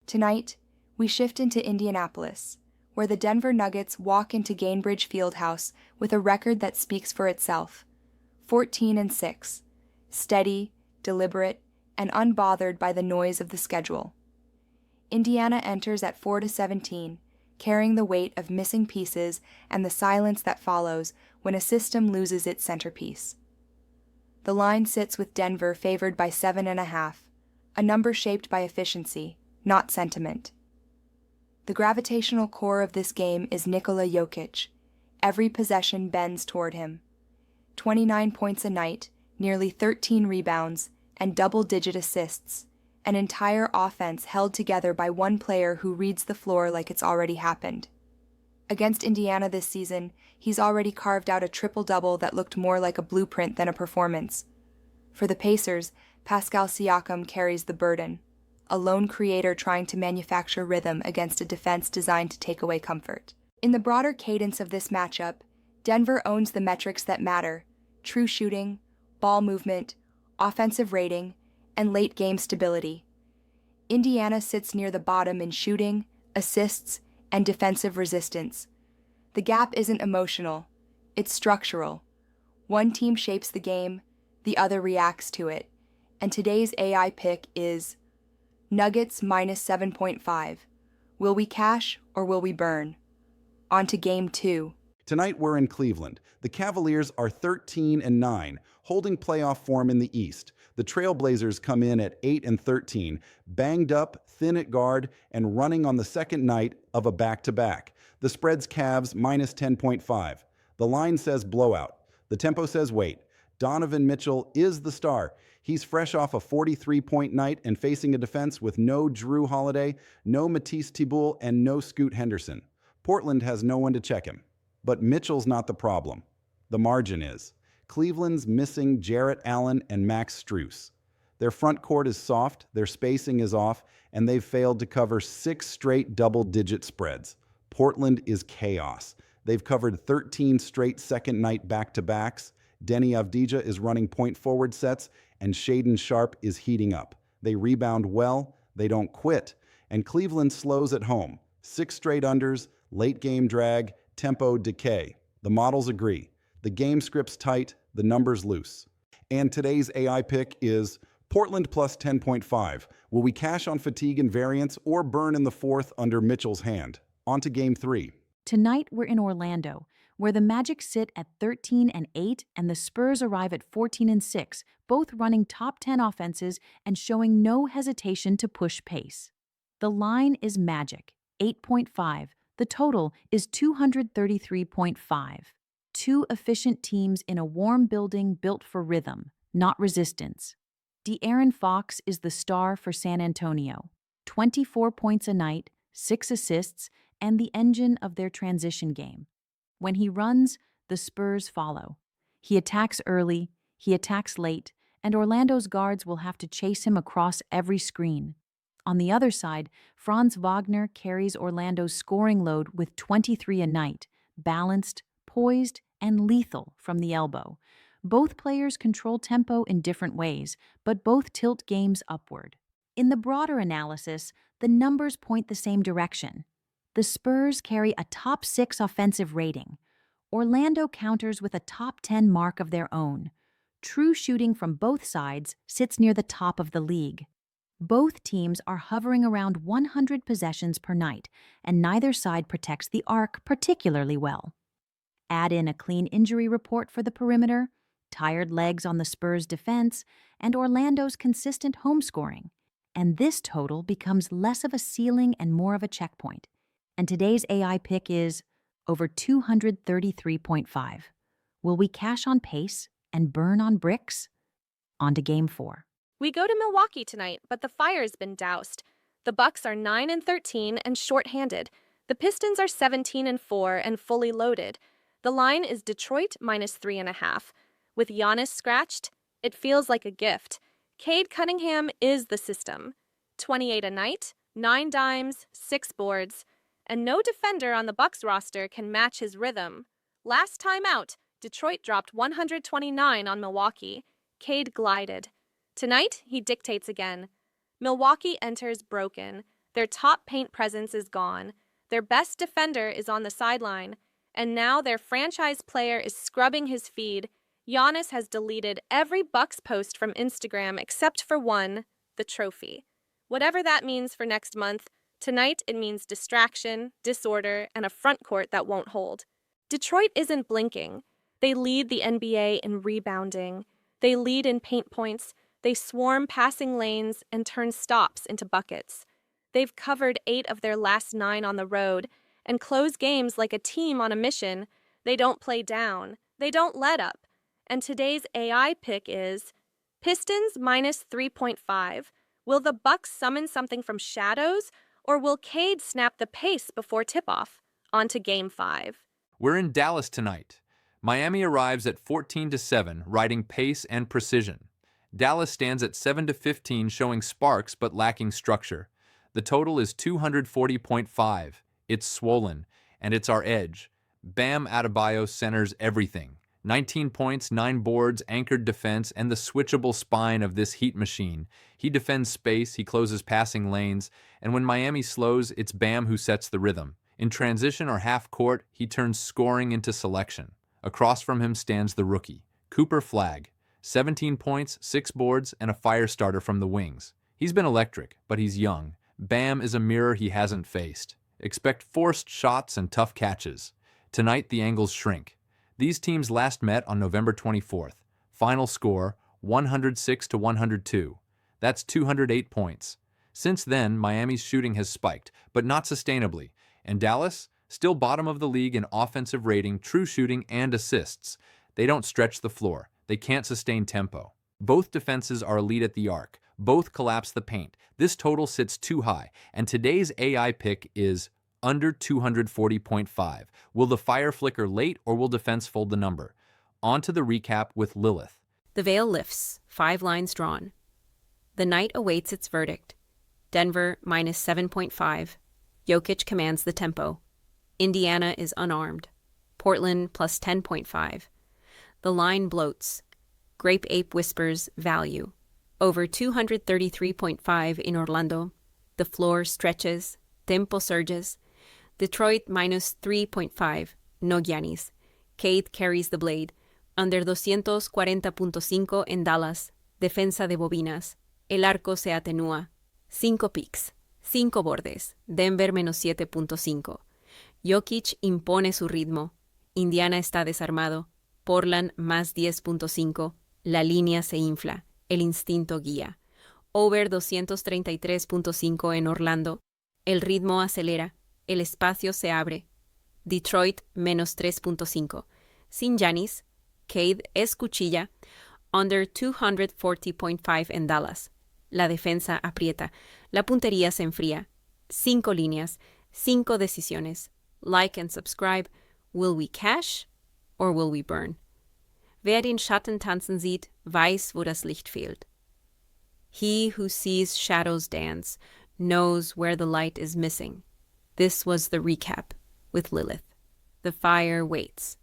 Tonight, we shift into Indianapolis, where the Denver Nuggets walk into Gainbridge Fieldhouse with a record that speaks for itself: 14-6, steady, deliberate, and unbothered by the noise of the schedule. Indiana enters at 4-17, carrying the weight of missing pieces and the silence that follows when a system loses its centerpiece. The line sits with Denver favored by 7.5, a number shaped by efficiency, not sentiment. The gravitational core of this game is Nikola Jokic. Every possession bends toward him. 29 points a night, nearly 13 rebounds, and double-digit assists. An entire offense held together by one player who reads the floor like it's already happened. Against Indiana this season, he's already carved out a triple-double that looked more like a blueprint than a performance. For the Pacers, Pascal Siakam carries the burden, a lone creator trying to manufacture rhythm against a defense designed to take away comfort. In the broader cadence of this matchup, Denver owns the metrics that matter: true shooting, ball movement, offensive rating, and late-game stability. Indiana sits near the bottom in shooting, assists, and defensive resistance. The gap isn't emotional, it's structural. One team shapes the game, the other reacts to it, and today's AI pick is Nuggets minus 7.5. Will we cash or will we burn? On to Game 2. Tonight we're in Cleveland. The Cavaliers are 13-9, holding playoff form in the East. The Trailblazers come in at 8-13, banged up, thin at guard, and running on the second night of a back-to-back. The spread's Cavs minus 10.5. The line says blowout. The tempo says wait. Donovan Mitchell is the star. He's fresh off a 43-point night and facing a defense with no Drew Holiday, no Matisse Thybulle, and no Scoot Henderson. Portland has no one to check him. But Mitchell's not the problem. The margin is. Cleveland's missing Jarrett Allen and Max Strus. Their front court is soft, their spacing is off, and they've failed to cover 6 straight double-digit spreads. Portland is chaos. They've covered 13 straight second-night back-to-backs. Denny Avdija is running point-forward sets, and Shaedon Sharpe is heating up. They rebound well, they don't quit, and Cleveland slows at home. 6 straight unders, late-game drag, tempo decay. The models agree. The game script's tight, the numbers loose. And today's AI pick is Portland plus 10.5. Will we cash on fatigue and variance or burn in the fourth under Mitchell's hand? On to Game 3. Tonight we're in Orlando, where the Magic sit at 13-8 and the Spurs arrive at 14-6, both running top 10 offenses and showing no hesitation to push pace. The line is Magic, 8.5. The total is 233.5. Two efficient teams in a warm building built for rhythm, not resistance. De'Aaron Fox is the star for San Antonio. 24 points a night, 6 assists, and the engine of their transition game. When he runs, the Spurs follow. He attacks early, he attacks late, and Orlando's guards will have to chase him across every screen. On the other side, Franz Wagner carries Orlando's scoring load with 23 a night, balanced, poised, and lethal from the elbow. Both players control tempo in different ways, but both tilt games upward. In the broader analysis, the numbers point the same direction. The Spurs carry a top 6 offensive rating. Orlando counters with a top 10 mark of their own. True shooting from both sides sits near the top of the league. Both teams are hovering around 100 possessions per night, and neither side protects the arc particularly well. Add in a clean injury report for the perimeter, tired legs on the Spurs' defense, and Orlando's consistent home scoring, and this total becomes less of a ceiling and more of a checkpoint. And today's AI pick is over 233.5. Will we cash on pace and burn on bricks? On to Game 4. We go to Milwaukee tonight, but the fire's been doused. The Bucks are 9-13 and short-handed. The Pistons are 17-4 and fully loaded. The line is Detroit minus 3.5. With Giannis scratched, it feels like a gift. Cade Cunningham is the system. 28 a night, 9 dimes, 6 boards, and no defender on the Bucks roster can match his rhythm. Last time out, Detroit dropped 129 on Milwaukee. Cade glided. Tonight, he dictates again. Milwaukee enters broken. Their top paint presence is gone. Their best defender is on the sideline. And now their franchise player is scrubbing his feed. Giannis has deleted every Bucks post from Instagram except for one, the trophy. Whatever that means for next month, tonight it means distraction, disorder, and a front court that won't hold. Detroit isn't blinking. They lead the NBA in rebounding. They lead in paint points. They swarm passing lanes and turn stops into buckets. They've covered 8 of their last 9 on the road and close games like a team on a mission. They don't play down. They don't let up. And today's AI pick is Pistons minus 3.5. Will the Bucks summon something from shadows, or will Cade snap the pace before tip-off? On to Game 5. We're in Dallas tonight. Miami arrives at 14-7, riding pace and precision. Dallas stands at 7-15, showing sparks but lacking structure. The total is 240.5. It's swollen, and it's our edge. Bam Adebayo centers everything. 19 points, 9 boards, anchored defense, and the switchable spine of this Heat machine. He defends space, he closes passing lanes, and when Miami slows, it's Bam who sets the rhythm. In transition or half court, he turns scoring into selection. Across from him stands the rookie, Cooper Flagg. 17 points, 6 boards, and a fire starter from the wings. He's been electric, but he's young. Bam is a mirror he hasn't faced. Expect forced shots and tough catches. Tonight, the angles shrink. These teams last met on November 24th. Final score, 106-102. That's 208 points. Since then, Miami's shooting has spiked, but not sustainably. And Dallas, still bottom of the league in offensive rating, true shooting, and assists. They don't stretch the floor. They can't sustain tempo. Both defenses are elite at the arc. Both collapse the paint. This total sits too high, and today's AI pick is under 240.5. Will the fire flicker late, or will defense fold the number? On to the recap with Lilith. The veil lifts, 5 lines drawn. The night awaits its verdict. Denver minus 7.5. Jokic commands the tempo. Indiana is unarmed. Portland plus 10.5. The line bloats. Grape Ape whispers value. Over 233.5 in Orlando. The floor stretches. Tempo surges. Detroit minus 3.5. No Giannis. Cade carries the blade. Under 240.5 en Dallas. Defensa de bobinas. El arco se atenúa. 5 picks. 5 bordes. Denver menos 7.5. Jokic impone su ritmo. Indiana está desarmado. Portland más 10.5. La línea se infla. El instinto guía. Over 233.5 en Orlando. El ritmo acelera. El espacio se abre. Detroit menos 3.5. Sin Giannis. Cade es cuchilla. Under 240.5 en Dallas. La defensa aprieta. La puntería se enfría. 5 líneas. 5 decisiones. Like and subscribe. Will we cash or will we burn? Wer den Schatten tanzen sieht, weiß, wo das Licht fehlt. He who sees shadows dance knows where the light is missing. This was the recap with Lilith. The fire waits.